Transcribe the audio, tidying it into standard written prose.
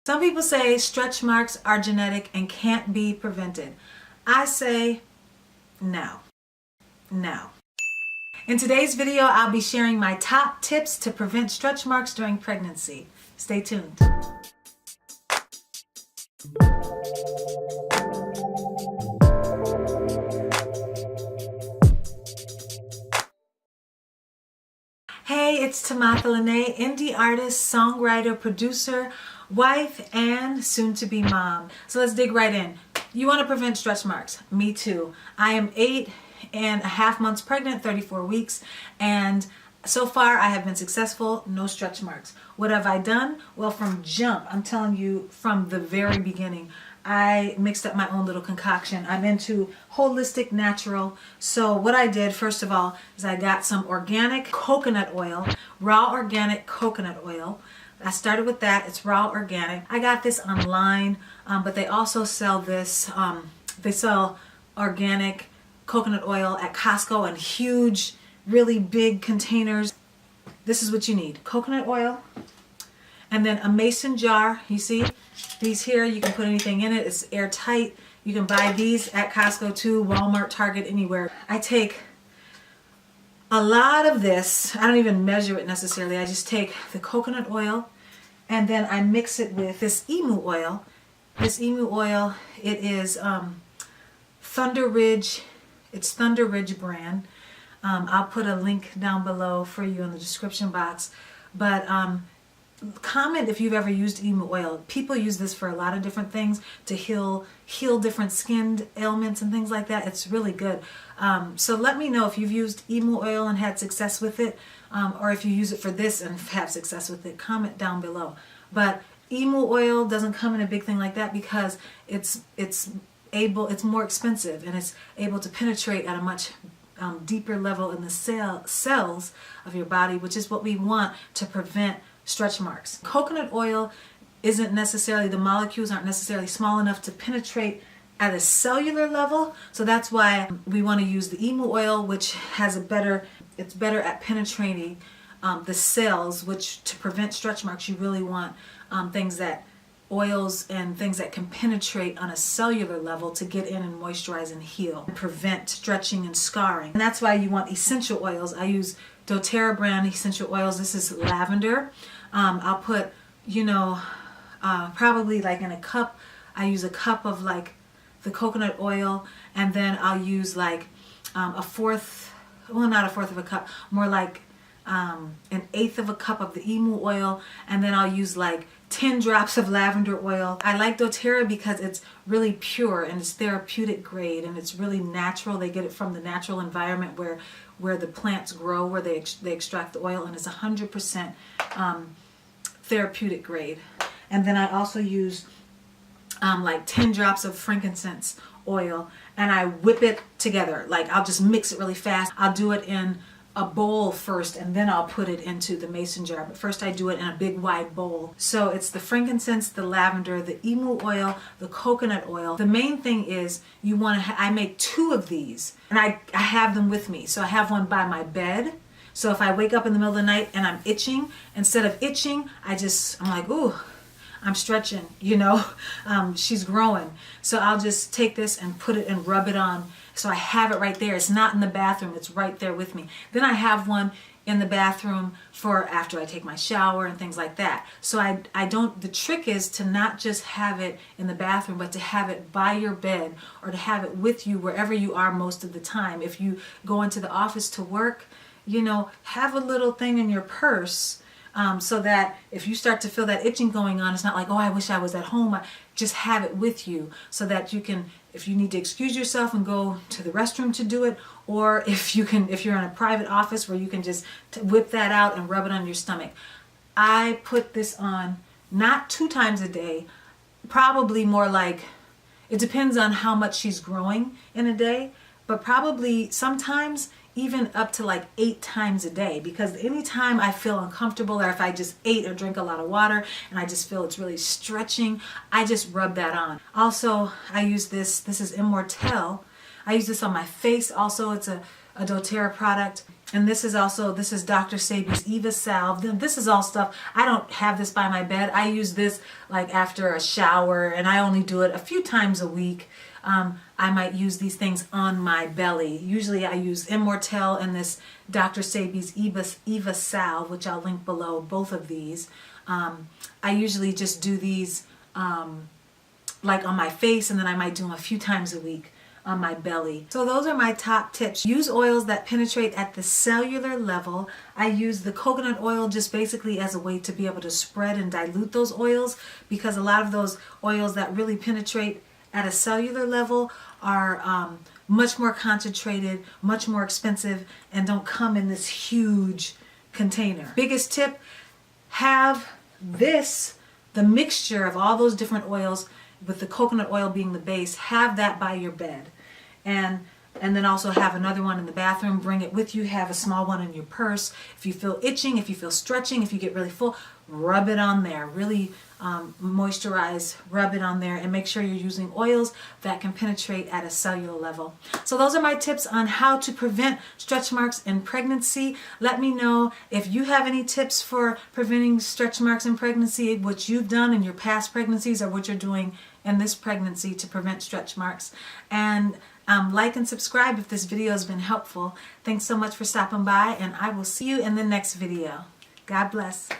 Some people say stretch marks are genetic and can't be prevented. I say no. No. In today's video, I'll be sharing my top tips to prevent stretch marks during pregnancy. Stay tuned. Hey, it's Tamatha Lene, indie artist, songwriter, producer, wife, and soon-to-be mom. So let's dig right in. You want to prevent stretch marks. Me too. I am 8.5 months pregnant, 34 weeks, and so far I have been successful, no stretch marks. What have I done? Well, from jump, I'm telling you, from the very beginning, I mixed up my own little concoction. I'm into holistic, natural. So what I did, first of all, is I got some organic coconut oil, raw organic coconut oil. I started with that. It's raw organic. I got this online, but they also sell this. They sell organic coconut oil at Costco in huge, really big containers. This is what you need. Coconut oil, and then a mason jar. You see these here, you can put anything in it. It's airtight. You can buy these at Costco too, Walmart, Target, anywhere. I take a lot of this. I don't even measure it necessarily. I just take the coconut oil and then I mix it with this emu oil. This emu oil, it is Thunder Ridge. It's Thunder Ridge brand. I'll put a link down below for you in the description box. But comment if you've ever used emu oil. People use this for a lot of different things, to heal different skin ailments and things like that. It's really good. So let me know if you've used emu oil and had success with it, or if you use it for this and have success with it. Comment down below. But emu oil doesn't come in a big thing like that because it's more expensive, and it's able to penetrate at a much deeper level in the cells of your body, which is what we want to prevent stretch marks. Coconut oil isn't necessarily, the molecules aren't necessarily small enough to penetrate at a cellular level, so that's why we want to use the emu oil, which has it's better at penetrating the cells, which to prevent stretch marks you really want oils and things that can penetrate on a cellular level to get in and moisturize and heal and prevent stretching and scarring. And that's why you want essential oils. I use doTERRA brand essential oils. This is lavender. I'll put, probably like in a cup, I use a cup of like the coconut oil, and then I'll use like not a fourth of a cup, more like an eighth of a cup of the emu oil, and then I'll use like 10 drops of lavender oil. I like doTERRA because it's really pure and it's therapeutic grade and it's really natural. They get it from the natural environment where the plants grow, where they extract the oil, and it's 100% therapeutic grade. And then I also use like 10 drops of frankincense oil, and I whip it together. Like I'll just mix it really fast. I'll do it in a bowl first, and then I'll put it into the mason jar. But first I do it in a big wide bowl. So it's the frankincense, the lavender, the emu oil, the coconut oil. The main thing is you want to, I make 2 of these, and I have them with me. So I have one by my bed. So if I wake up in the middle of the night and I'm itching, instead of itching, I'm like, ooh, I'm stretching, she's growing. So I'll just take this and put it and rub it on. So I have it right there. It's not in the bathroom. It's right there with me. Then I have one in the bathroom for after I take my shower and things like that. So the trick is to not just have it in the bathroom, but to have it by your bed, or to have it with you wherever you are most of the time. If you go into the office to work, have a little thing in your purse, so that if you start to feel that itching going on, it's not like, oh, I wish I was at home. Just have it with you so that you can, if you need to excuse yourself and go to the restroom to do it, or if you're in a private office where you can just whip that out and rub it on your stomach. I put this on not 2 times a day, probably more like, it depends on how much she's growing in a day, but probably sometimes even up to like 8 times a day, because anytime I feel uncomfortable, or if I just ate or drink a lot of water and I just feel it's really stretching, I just rub that on. Also, I use this is Immortelle. I use this on my face also. It's a doTERRA product. And this is Dr. Sabi's Eva Salve. This is all stuff. I don't have this by my bed. I use this like after a shower, and I only do it a few times a week. I might use these things on my belly. Usually I use Immortel and this Dr. Sabi's Eva Salve, which I'll link below, both of these. I usually just do these like on my face, and then I might do them a few times a week on my belly. So those are my top tips. Use oils that penetrate at the cellular level. I use the coconut oil just basically as a way to be able to spread and dilute those oils, because a lot of those oils that really penetrate at a cellular level are much more concentrated, much more expensive, and don't come in this huge container. Biggest tip, have the mixture of all those different oils, with the coconut oil being the base, have that by your bed. And then also have another one in the bathroom. Bring it with you. Have a small one in your purse. If you feel itching, if you feel stretching, if you get really full, rub it on there. Really moisturize, rub it on there, and make sure you're using oils that can penetrate at a cellular level. So those are my tips on how to prevent stretch marks in pregnancy. Let me know if you have any tips for preventing stretch marks in pregnancy, what you've done in your past pregnancies or what you're doing in this pregnancy to prevent stretch marks. And like and subscribe if this video has been helpful. Thanks so much for stopping by, and I will see you in the next video. God bless.